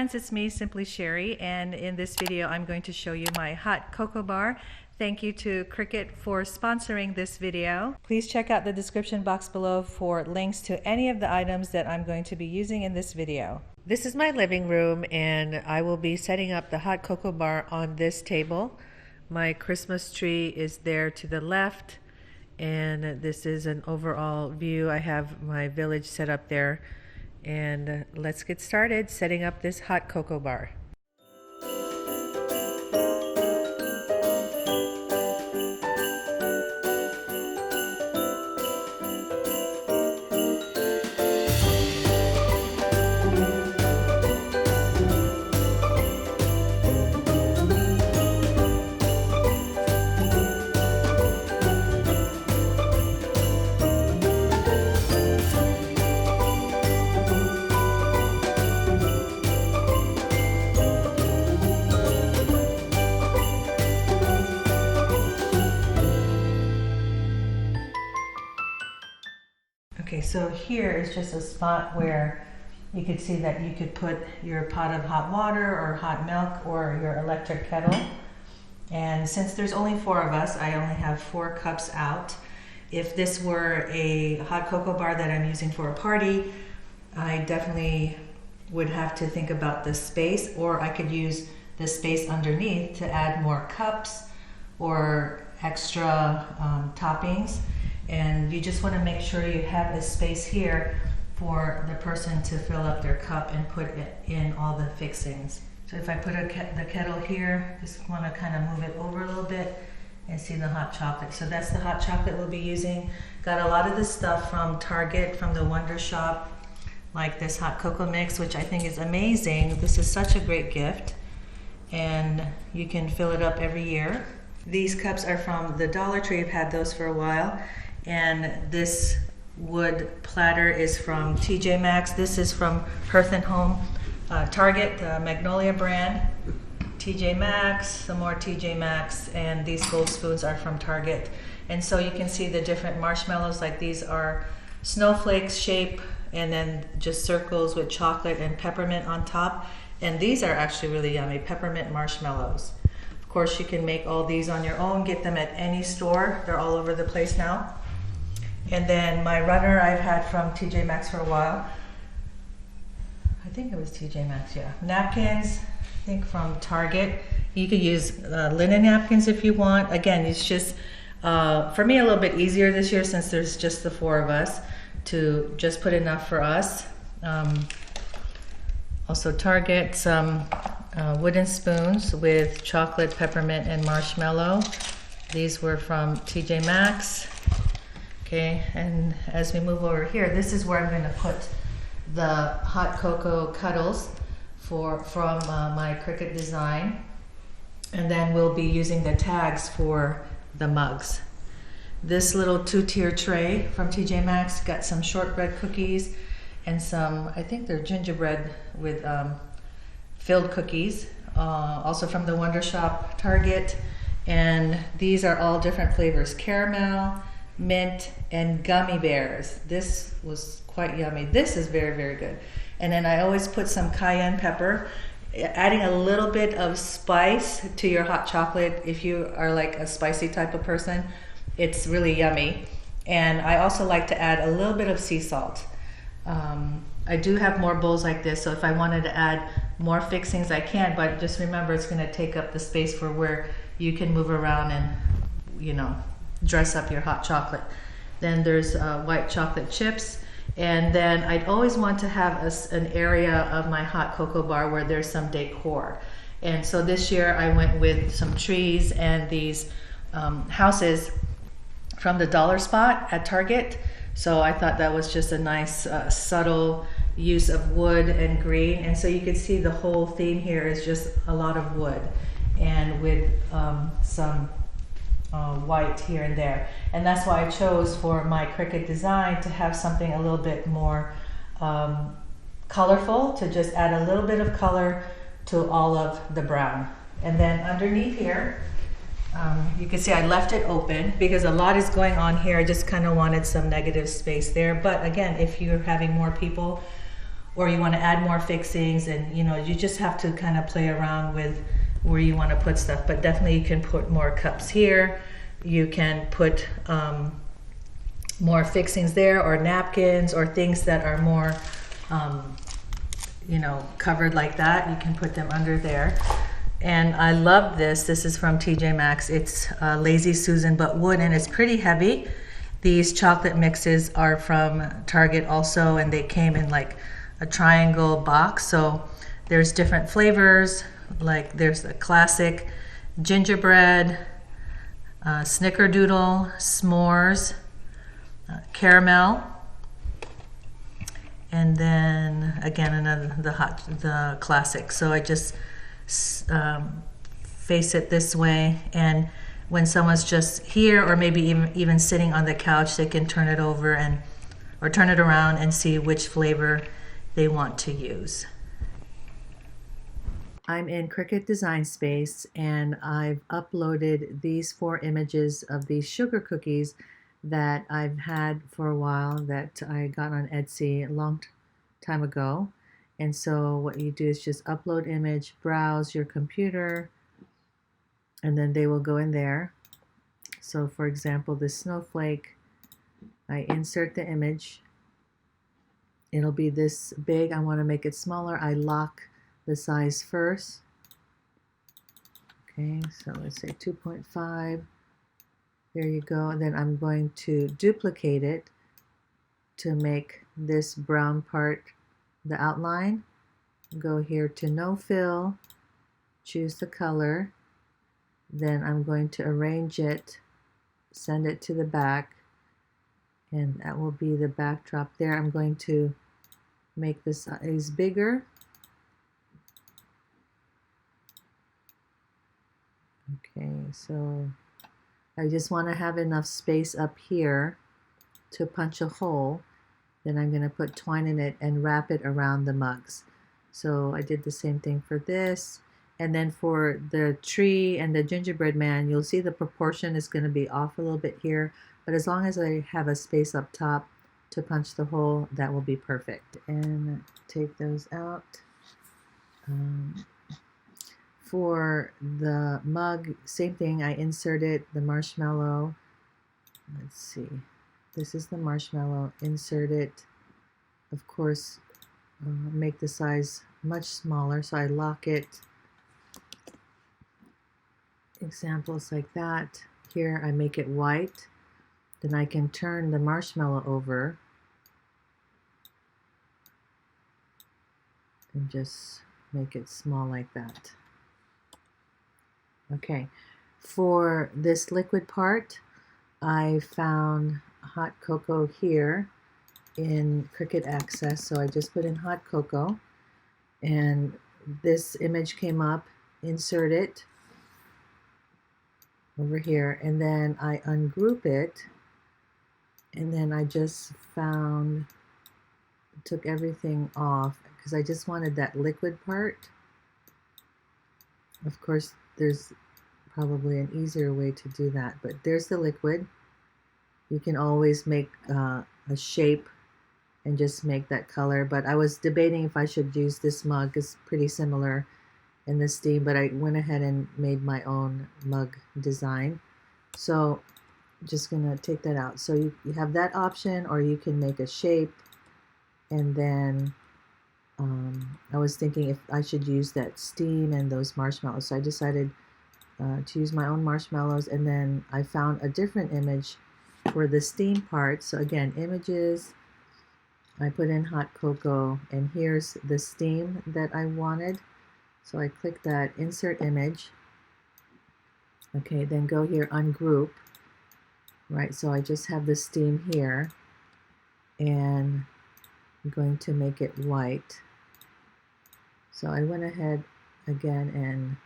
friends, it's me, Simply Sherry, and in this video I'm going to show you my hot cocoa bar. Thank you to Cricut for sponsoring this video. Please check out the description box below for links to any of the items that I'm going to be using in this video. This is my living room and I will be setting up the hot cocoa bar on this table. My Christmas tree is there to the left, and this is an overall view. I have my village set up there. And let's get started setting up this hot cocoa bar. Okay, so here is just a spot where you could see that you could put your pot of hot water or hot milk or your electric kettle. And since there's only 4 of us, I only have 4 cups out. If this were a hot cocoa bar that I'm using for a party, I definitely would have to think about the space, or I could use the space underneath to add more cups or extra toppings. And you just want to make sure you have a space here for the person to fill up their cup and put it in all the fixings. So if I put the kettle here, just want to kind of move it over a little bit and see the hot chocolate. So that's the hot chocolate we'll be using. Got a lot of this stuff from Target, from the Wonder Shop, like this hot cocoa mix, which I think is amazing. This is such a great gift, and you can fill it up every year. These cups are from the Dollar Tree. I've had those for a while. And this wood platter is from TJ Maxx. This is from Hearth & Home, Target, the Magnolia brand, TJ Maxx, some more TJ Maxx, and these gold spoons are from Target. And so you can see the different marshmallows, like these are snowflakes shape, and then just circles with chocolate and peppermint on top. And these are actually really yummy, peppermint marshmallows. Of course, you can make all these on your own, get them at any store. They're all over the place now. And then my runner I've had from TJ Maxx for a while. I think it was TJ Maxx, yeah. Napkins, I think from Target. You could use linen napkins if you want. Again, it's just, for me, a little bit easier this year since there's just the 4 of us, to just put enough for us. Also Target, some wooden spoons with chocolate, peppermint, and marshmallow. These were from TJ Maxx. Okay, and as we move over here, this is where I'm going to put the hot cocoa cuddles from my Cricut design. And then we'll be using the tags for the mugs. This little 2-tier tray from TJ Maxx got some shortbread cookies and some, I think they're gingerbread with filled cookies, also from the Wonder Shop, Target. And these are all different flavors: caramel, mint, and gummy bears. This was quite yummy. This is very, very good. And then I always put some cayenne pepper, adding a little bit of spice to your hot chocolate. If you are like a spicy type of person, it's really yummy. And I also like to add a little bit of sea salt. I do have more bowls like this, so if I wanted to add more fixings, I can, but just remember it's going to take up the space for where you can move around and, you know, dress up your hot chocolate. Then there's white chocolate chips, and then I'd always want to have an area of my hot cocoa bar where there's some decor. And so this year I went with some trees and these houses from the Dollar Spot at Target. So I thought that was just a nice subtle use of wood and green. And so you can see the whole theme here is just a lot of wood and with some white here and there. And that's why I chose for my Cricut design to have something a little bit more colorful, to just add a little bit of color to all of the brown. And then underneath here, you can see I left it open because a lot is going on here. I just kind of wanted some negative space there. But again, if you're having more people or you want to add more fixings, and you just have to kind of play around with where you want to put stuff. But definitely you can put more cups here. You can put more fixings there, or napkins, or things that are more covered like that. You can put them under there. And I love this. This is from TJ Maxx. It's Lazy Susan but wood, and it's pretty heavy. These chocolate mixes are from Target also, and they came in like a triangle box. So there's different flavors. Like there's a classic gingerbread, snickerdoodle, s'mores, caramel, and then again another the classic. So I just face it this way, and when someone's just here, or maybe even sitting on the couch, they can turn it over or turn it around and see which flavor they want to use. I'm in Cricut Design Space, and I've uploaded these 4 images of these sugar cookies that I've had for a while, that I got on Etsy a long time ago. And so what you do is just upload image, browse your computer, and then they will go in there. So for example, this snowflake, I insert the image. It'll be this big. I want to make it smaller. I lock the size first. Okay, so let's say 2.5. There you go. And then I'm going to duplicate it to make this brown part the outline. Go here to no fill, choose the color, then I'm going to arrange it, send it to the back, and that will be the backdrop there. I'm going to make the size bigger. Okay, so I just want to have enough space up here to punch a hole. Then I'm going to put twine in it and wrap it around the mugs. So I did the same thing for this. And then for the tree and the gingerbread man, you'll see the proportion is going to be off a little bit here. But as long as I have a space up top to punch the hole, that will be perfect. And take those out. For the mug, same thing. I inserted the marshmallow. Let's see. This is the marshmallow. Insert it. Of course, make the size much smaller, so I lock it. Examples like that. Here I make it white. Then I can turn the marshmallow over and just make it small like that. Okay, for this liquid part, I found hot cocoa here in Cricut Access, so I just put in hot cocoa, and this image came up. Insert it over here, and then I ungroup it, and then I just took everything off because I just wanted that liquid part. Of course, there's probably an easier way to do that, but there's the liquid. You can always make a shape and just make that color, but I was debating if I should use this mug. It's pretty similar in this theme, but I went ahead and made my own mug design. So I'm just gonna take that out. So you have that option, or you can make a shape, and then I was thinking if I should use that steam and those marshmallows. So I decided to use my own marshmallows, and then I found a different image for the steam part. So again, images, I put in hot cocoa, and here's the steam that I wanted. So I click that, insert image. Okay, then go here, ungroup. Right, so I just have the steam here, and I'm going to make it white. So I went ahead again, and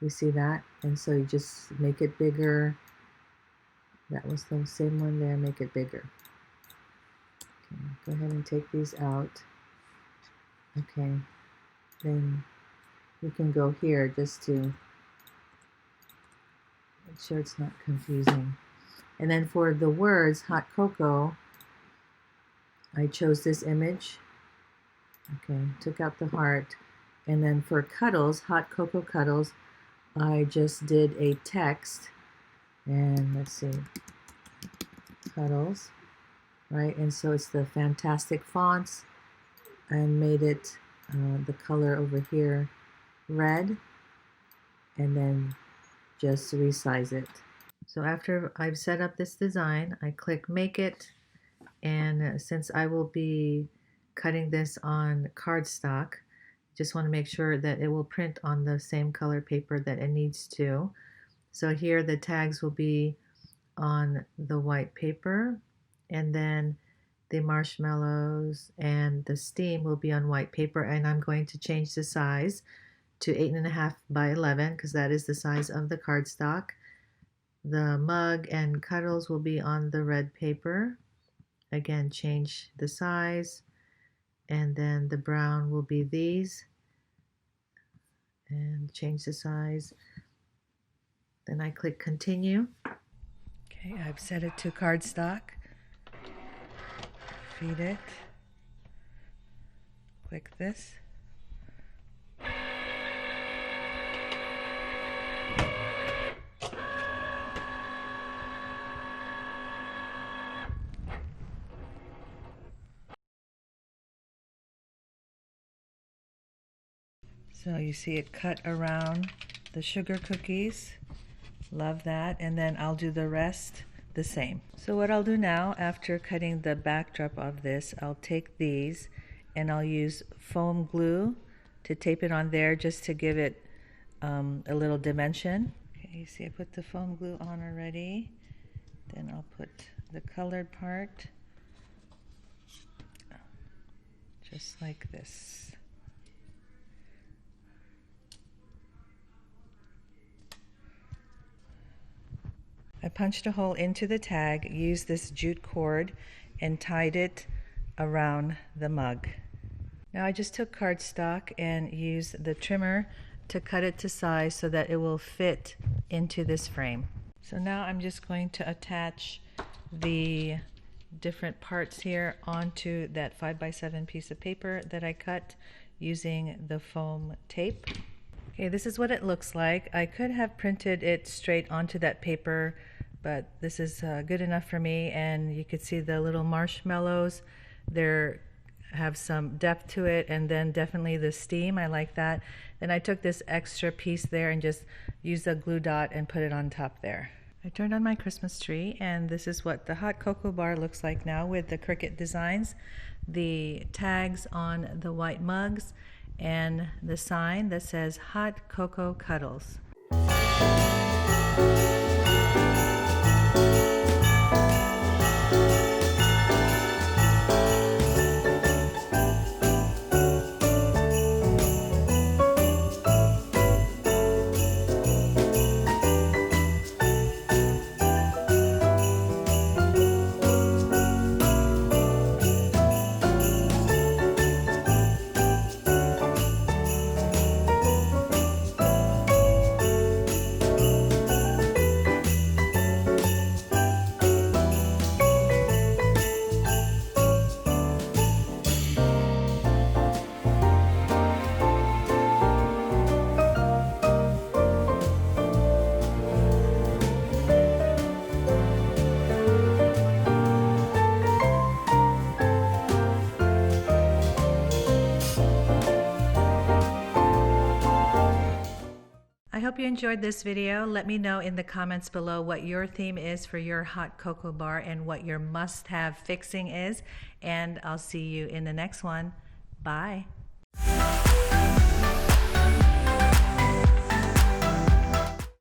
you see that? And so you just make it bigger. That was the same one there, make it bigger. Okay, go ahead and take these out. Okay, then you can go here just to make sure it's not confusing. And then for the words, hot cocoa, I chose this image, Okay, took out the heart. And then for cuddles, hot cocoa cuddles, I just did a text. And let's see, cuddles, right? And so it's the Fantastic Fonts, and made it the color over here red, and then just resize it. So after I've set up this design, I click Make It, and since I will be cutting this on cardstock, just want to make sure that it will print on the same color paper that it needs to. So here the tags will be on the white paper, and then the marshmallows and the steam will be on white paper, and I'm going to change the size to 8.5 by 11 because that is the size of the cardstock. The mug and cuddles will be on the red paper. Again, change the size, and then the brown will be these, and change the size. Then I click continue. Okay, I've set it to cardstock. Feed it. Click this. So you see it cut around the sugar cookies. Love that. And then I'll do the rest the same. So what I'll do now, after cutting the backdrop of this, I'll take these and I'll use foam glue to tape it on there just to give it a little dimension. Okay, you see I put the foam glue on already. Then I'll put the colored part just like this. I punched a hole into the tag, used this jute cord, and tied it around the mug. Now I just took cardstock and used the trimmer to cut it to size so that it will fit into this frame. So now I'm just going to attach the different parts here onto that 5x7 piece of paper that I cut using the foam tape. Okay, this is what it looks like. I could have printed it straight onto that paper, but this is good enough for me. And you could see the little marshmallows. They have some depth to it, and then definitely the steam. I like that. Then I took this extra piece there and just used a glue dot and put it on top there. I turned on my Christmas tree, and this is what the hot cocoa bar looks like now with the Cricut designs, the tags on the white mugs, and the sign that says Hot Cocoa Cuddles. I hope you enjoyed this video. Let me know in the comments below what your theme is for your hot cocoa bar and what your must-have fixing is. And I'll see you in the next one. Bye.